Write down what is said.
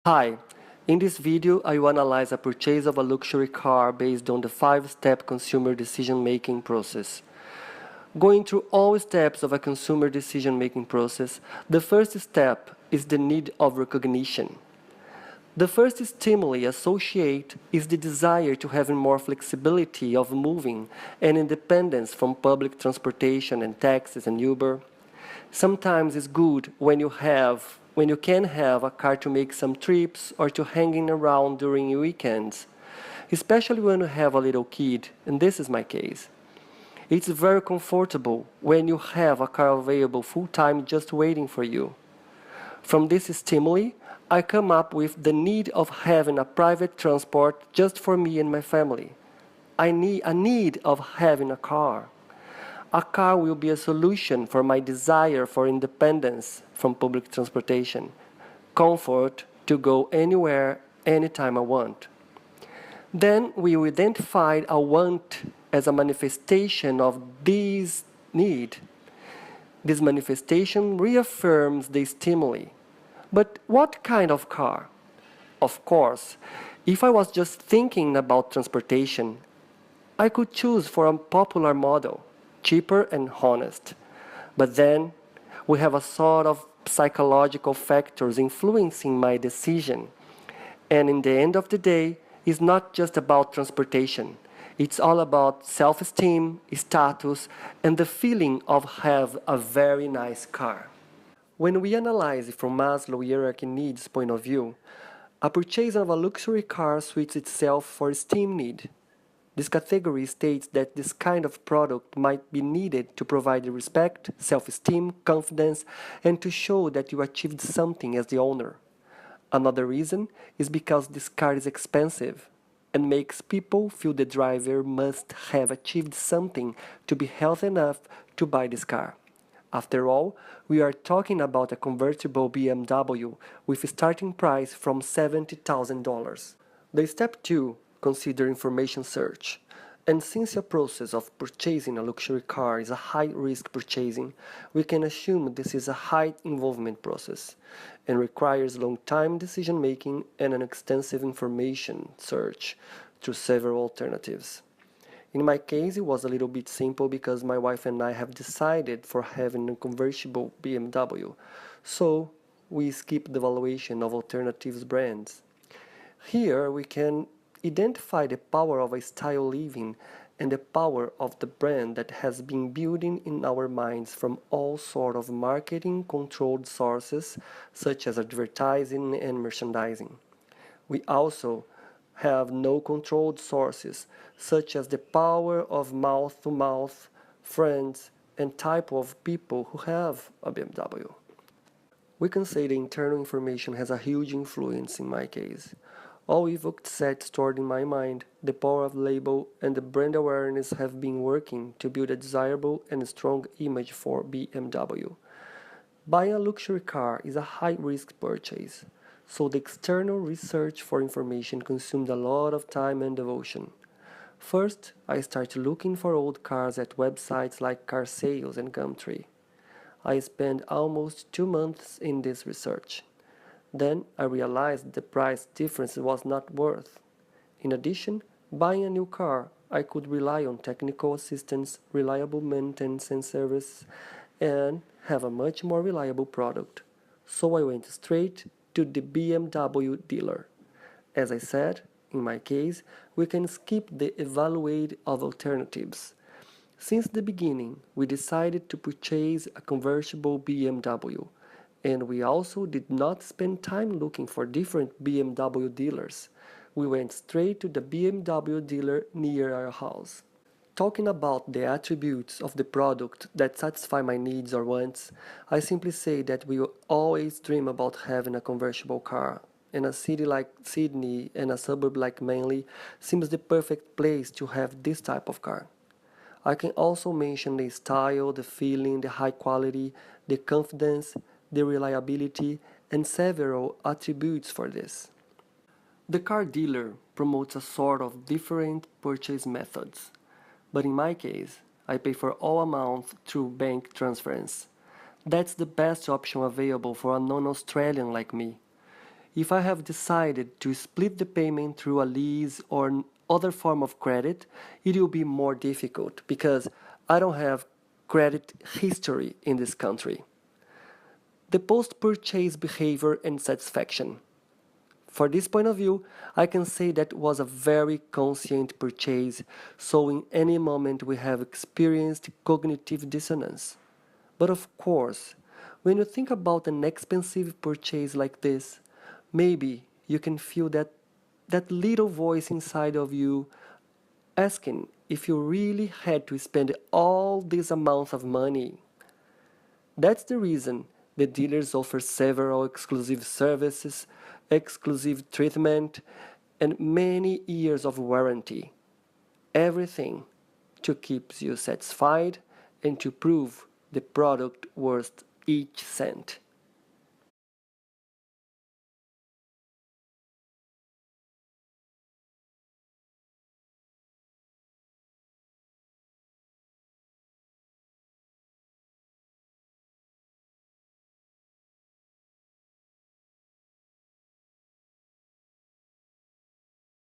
Hi, in this video I will analyze a purchase of a luxury car based on the 5-step consumer decision-making process. Going through all steps of a consumer decision-making process, the first step is the need of recognition. The first stimuli associated is the desire to have more flexibility of moving and independence from public transportation and taxis and Uber. Sometimes it's good when you can have a car to make some trips or to hanging around during weekends, especially when you have a little kid, and this is my case. It's very comfortable when you have a car available full time just waiting for you. From this stimuli, I come up with the need of having a private transport just for me and my family. I need a need of having a car. A car will be a solution for my desire for independence from public transportation, comfort to go anywhere, anytime I want. Then we will identify a want as a manifestation of this need. This manifestation reaffirms the stimuli. But what kind of car? Of course, if I was just thinking about transportation, I could choose for a popular model, cheaper and honest. But then we have a sort of psychological factors influencing my decision. And in the end of the day, it's not just about transportation. It's all about self-esteem, status, and the feeling of have a very nice car. When we analyze it from Maslow hierarchy needs point of view, a purchase of a luxury car suits itself for esteem need. This category states that this kind of product might be needed to provide respect, self-esteem, confidence, and to show that you achieved something as the owner. Another reason is because this car is expensive and makes people feel the driver must have achieved something to be healthy enough to buy this car. After all, we are talking about a convertible BMW with a starting price from $70,000. The step 2, consider information search. And since the process of purchasing a luxury car is a high-risk purchasing, we can assume this is a high involvement process and requires long-time decision-making and an extensive information search through several alternatives. In my case, it was a little bit simple because my wife and I have decided for having a convertible BMW, so we skip the evaluation of alternatives brands. Here we can identify the power of a style living and the power of the brand that has been building in our minds from all sort of marketing controlled sources such as advertising and merchandising. We also have no controlled sources such as the power of mouth-to-mouth, friends, and type of people who have a BMW. We can say the internal information has a huge influence in my case. All evoked sets stored in my mind, the power of label and the brand awareness have been working to build a desirable and strong image for BMW. Buying a luxury car is a high-risk purchase, so the external research for information consumed a lot of time and devotion. First, I started looking for old cars at websites like Car Sales and Gumtree. I spent almost 2 months in this research. Then I realized the price difference was not worth. In addition, buying a new car, I could rely on technical assistance, reliable maintenance and service, and have a much more reliable product. So I went straight to the BMW dealer. As I said, in my case, we can skip the evaluate of alternatives. Since the beginning, we decided to purchase a convertible BMW. And we also did not spend time looking for different BMW dealers. We went straight to the BMW dealer near our house. Talking about the attributes of the product that satisfy my needs or wants, I simply say that we will always dream about having a convertible car. And a city like Sydney and a suburb like Manly seems the perfect place to have this type of car. I can also mention the style, the feeling, the high quality, the confidence, the reliability, and several attributes for this. The car dealer promotes a sort of different purchase methods, but in my case, I pay for all amounts through bank transference. That's the best option available for a non-Australian like me. if I have decided to split the payment through a lease or other form of credit, it will be more difficult because I don't have credit history in this country. The post-purchase behavior and satisfaction. For this point of view, I can say that was a very conscient purchase, so in any moment we have experienced cognitive dissonance. But of course, when you think about an expensive purchase like this, maybe you can feel that little voice inside of you asking if you really had to spend all these amounts of money. That's the reason the dealers offer several exclusive services, exclusive treatment, and many years of warranty. Everything to keep you satisfied and to prove the product worth each cent.